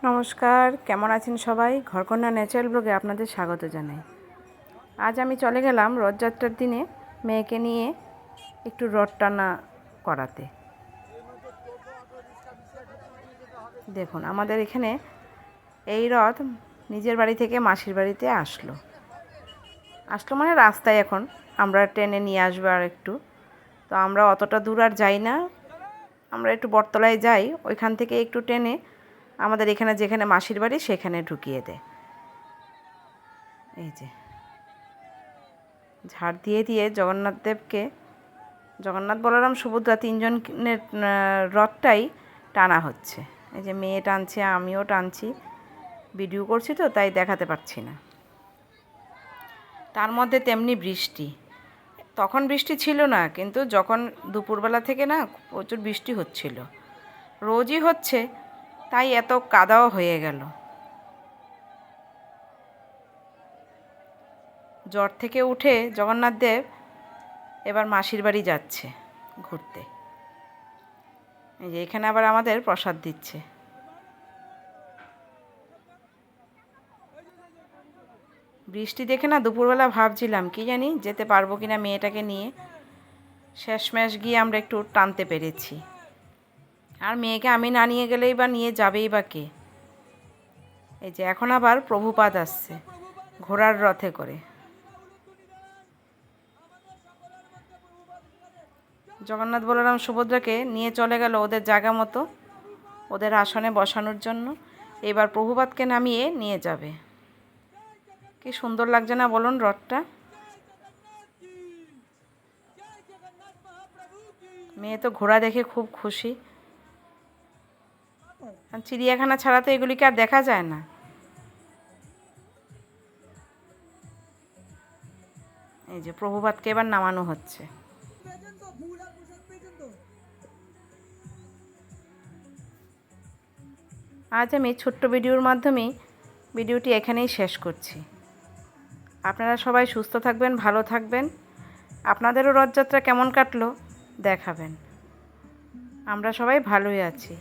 নমস্কার, কেমন আছেন সবাই? ঘরকন্যা ন্যাচারাল ব্লগে আপনাদের স্বাগত জানাই। আজ আমি চলে গেলাম রথযাত্রার দিনে মেয়েকে নিয়ে একটু রথ টানা করাতে। দেখুন, আমাদের এখানে এই রথ নিজের বাড়ি থেকে মাসির বাড়িতে আসলো মানে রাস্তায় এখন আমরা ট্রেনে নিয়ে আসবো আর একটু। তো আমরা অতটা দূর আর যাই না, আমরা একটু বটতলায় যাই, ওইখান থেকে একটু টেনে আমাদের এখানে যেখানে মাসির বাড়ি সেখানে ঢুকিয়ে দেয়। এই যে ঝাড় দিয়ে দিয়ে জগন্নাথ বলরাম সুভদ্রা তিনজনের রথটাই টানা হচ্ছে। এই যে মেয়ে টানছে, আমিও টানছি, ভিডিও করছি তো তাই দেখাতে পারছি না। তার মধ্যে তেমনি বৃষ্টি, তখন বৃষ্টি ছিল না, কিন্তু যখন দুপুরবেলা থেকে না প্রচুর বৃষ্টি হচ্ছিল, রোজই হচ্ছে, তাই এত কাদাও হয়ে গেল। জ্বর থেকে উঠে জগন্নাথ দেব এবার মাসির বাড়ি যাচ্ছে ঘুরতে। এই যে এখানে আবার আমাদের প্রসাদ দিচ্ছে। বৃষ্টি দেখে না দুপুরবেলা ভাবছিলাম কি জানি যেতে পারবো কিনা মেয়েটাকে নিয়ে। শেষমেশ গিয়ে আমরা একটু টানতে পেরেছি। আর মেয়েকে আমি না নিয়ে গেলেই বা নিয়ে যাবেই বা কে? এই যে এখন আবার প্রভুপাদ আসছে ঘোড়ার রথে করে। জগন্নাথ বলরাম সুভদ্রাকে নিয়ে চলে গেল ওদের জায়গা মতো, ওদের আসনে বসানোর জন্য। এবার প্রভুপাদকে নামিয়ে নিয়ে যাবে। কি সুন্দর লাগছে না বলুন রথটা? মেয়ে তো ঘোড়া দেখে খুব খুশি। চিড়িয়াখানা ছাড়া তো এগুলিকে আর দেখা যায় না। এই যে প্রভুপাদকে এবার নামানো হচ্ছে। আজ আমি ছোট্ট ভিডিওর মাধ্যমে ভিডিওটি এখানেই শেষ করছি। আপনারা সবাই সুস্থ থাকবেন, ভালো থাকবেন। আপনাদেরও রথযাত্রা কেমন কাটলো দেখাবেন। আমরা সবাই ভালোই আছি।